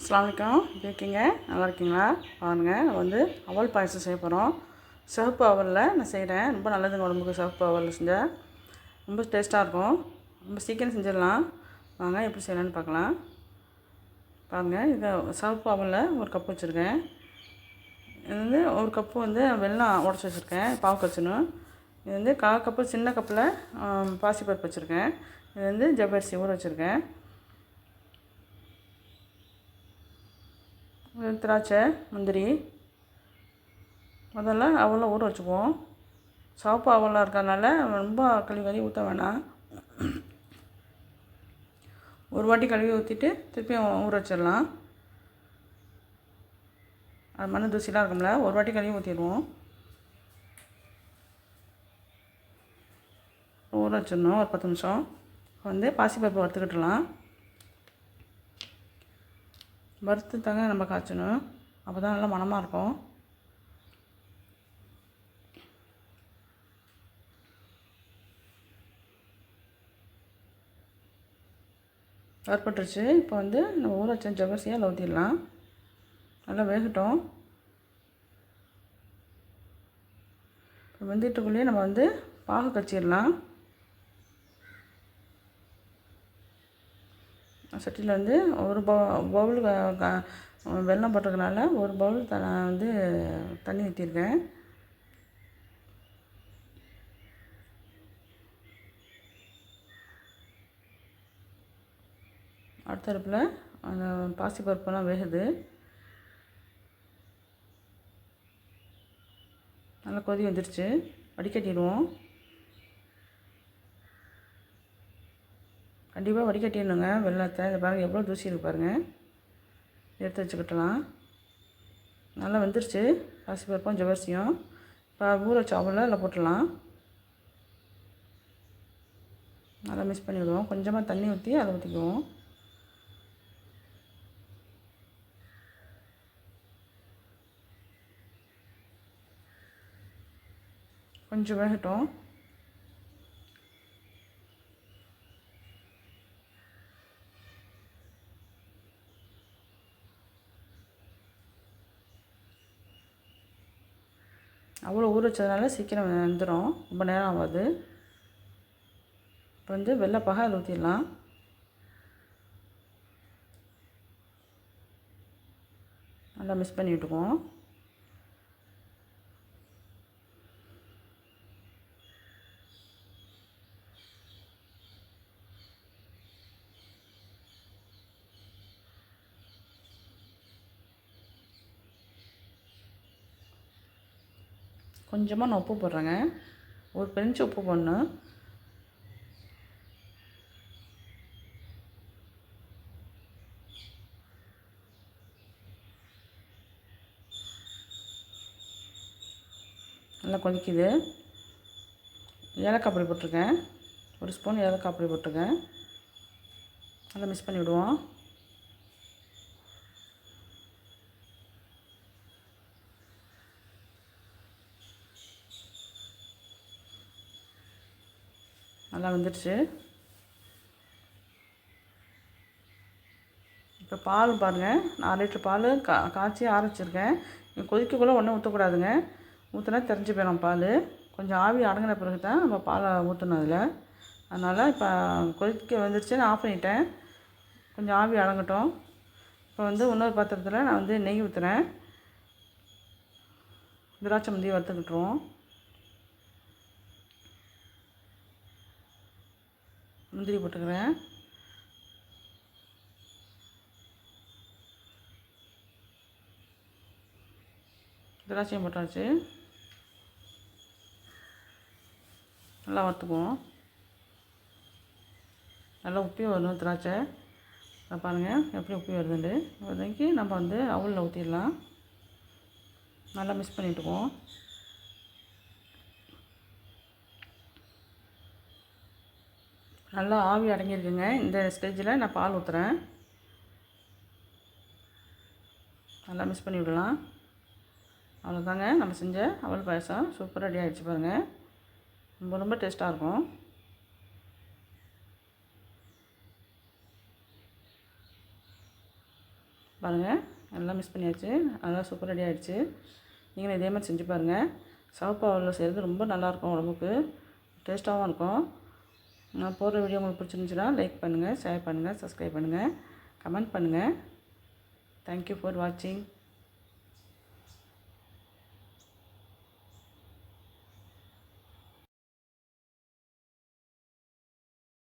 அஸ்ஸலாமு அலைக்கும். எப்படி இருக்கீங்க? நல்லா இருக்கீங்களா? பாருங்கள், நம்ம வந்து அவல் பாயசம் செய்ய போகிறோம். சிவப்பு அவலில் நான் செய்கிறேன். ரொம்ப நல்லதுங்க உடம்புக்கு. சிவப்பு அவலில் செஞ்சால் ரொம்ப டேஸ்ட்டாக இருக்கும். ரொம்ப சீக்கிரம் செஞ்சிடலாம். வாங்க எப்படி செய்யலான்னு பார்க்கலாம். பாருங்கள், இதை சிவப்பு அவலில் ஒரு கப் வச்சுருக்கேன். இது வந்து ஒரு கப்பு வந்து வெல்லம் உடச்சி வச்சுருக்கேன், பாவு கச்சணும். இது வந்து 1/4 கப்பு சின்ன கப்பில் பாசிப்பருப்பு வச்சுருக்கேன். இது வந்து ஜவ்வரிசி ஊற வச்சுருக்கேன். திராட்சை, முந்திரி முதல்ல அவலை ஊற வச்சுக்குவோம். சிவப்பு அவலாக இருக்கிறதுனால ரொம்ப கழுவி ஊற்ற வேணாம். ஒரு வாட்டி கழுவி ஊற்றிட்டு திருப்பியும் ஊற வச்சிடலாம். அது மண் தூசிலாம் இருக்கும்ல, ஒரு வாட்டி கழுவி ஊற்றிடுவோம். ஊற வச்சிடணும் ஒரு 10 நிமிஷம். வந்து பாசிப்பருப்பு வறுத்துக்கிட்டலாம். வறுத்து தாங்க நம்ம காய்ச்சணும், அப்போ தான் நல்லா மணமாக இருக்கும். வறுப்பட்டுருச்சு. இப்போ வந்து நம்ம ஊற வச்ச ஜவ்வரிசியை அதில் ஊற்றிடலாம். நல்லா வேகட்டும். இப்போ வெந்துட்டுக்குள்ளேயே நம்ம வந்து பாகு கச்சிடலாம். சட்டியில் வந்து ஒரு பவுல் வெல்லம் போட்டதுனால ஒரு பவுல் வந்து தண்ணி ஊற்றிருக்கேன். அடுத்த அடுப்பில் அந்த பாசிப்பருப்பெல்லாம் வேகுது. நல்லா கொதி வந்துடுச்சு. வடிகட்டிடுவோம். கண்டிப்பாக வடிகட்டிடணுங்க வெள்ளத்தை. இதை பாருங்கள், எவ்வளோ தூசி இருக்குது பாருங்கள். எடுத்து வச்சுக்கிட்டலாம். நல்லா வெந்துருச்சு பாசிப்பருப்பும் ஜவ்வரிசியும். இப்போ ஊற வச்ச அவலை அதில் போட்டுடலாம். நல்லா மிக்ஸ் பண்ணி விடுவோம். கொஞ்சமாக தண்ணி ஊற்றி அதை ஊற்றிக்குவோம். கொஞ்சம் வேகட்டும். அவ்வளோ ஊற வச்சதுனால சீக்கிரம் வெந்துடும், ரொம்ப நேரம் ஆகாது. இப்போ வந்து வெள்ளைப்பாக அதில் ஊற்றிடலாம். நல்லா மிக்ஸ் பண்ணி விட்டுக்குவோம். கொஞ்சமாக நான் உப்பு போடுறேங்க. ஒரு பிஞ்சு உப்பு போடணும். நல்லா கொதிக்குது. ஏலக்காய் பொடி போட்டிருக்கேன், ஒரு ஸ்பூன் ஏலக்காய் பொடி போட்டிருக்கேன். நல்லா மிக்ஸ் பண்ணி விடுவோம். நல்லா வந்துடுச்சு. இப்போ பால் பாருங்கள், 4 லிட்டர் பால் காய்ச்சி ஆற வச்சுருக்கேன். கொதிக்கக்குள்ளே ஒன்றும் ஊற்றக்கூடாதுங்க. ஊற்றினா தெரிஞ்சு போயிடும் பால். கொஞ்சம் ஆவி அடங்கின பிறகு தான் நம்ம பாலை ஊற்றணும் அதில். அதனால் இப்போ கொதிக்க வந்துடுச்சு, நான் ஆஃப் பண்ணிட்டேன். கொஞ்சம் ஆவி அடங்கட்டும். இப்போ வந்து இன்னொரு பாத்திரத்தில் நான் வந்து நெய் ஊற்றுறேன். திராட்சை முந்திரி வறுத்துக்கிட்டுருவோம். முந்திரி போட்டுக்கிறேன். திராட்சையும் போட்டாச்சு. நல்லா வறுத்துக்குவோம். நல்லா உப்பி வரணும் திராட்சை. அதை பாருங்கள் எப்படி உப்பி வருதுண்டு. இப்போதைக்கு நம்ம வந்து அவலில் ஊற்றிடலாம். நல்லா மிக்ஸ் பண்ணிவிட்டுக்குவோம். நல்லா ஆவி அடங்கியிருக்குங்க. இந்த ஸ்டேஜில் நான் பால் ஊற்றுறேன். நல்லா மிக்ஸ் பண்ணி விடலாம். அவ்வளோதாங்க, நம்ம செஞ்ச அவல் பாயசம் சூப்பராக ரெடி ஆகிடுச்சு பாருங்கள். ரொம்ப ரொம்ப டேஸ்ட்டாக இருக்கும். பாருங்கள் எல்லாம் மிக்ஸ் பண்ணியாச்சு. நல்லா சூப்பர் ரெடி ஆகிடுச்சு. நீங்களும் இதே மாதிரி செஞ்சு பாருங்கள். சிவப்பு அவலில் செய்கிறது ரொம்ப நல்லாயிருக்கும், உடம்புக்கு டேஸ்ட்டாகவும் இருக்கும். நான் போடுற வீடியோ உங்களுக்கு பிடிச்சிருந்துச்சுன்னா லைக் பண்ணுங்கள், ஷேர் பண்ணுங்கள், சப்ஸ்கிரைப் பண்ணுங்கள், கமெண்ட் பண்ணுங்கள். தேங்க்யூ ஃபார் வாட்சிங்.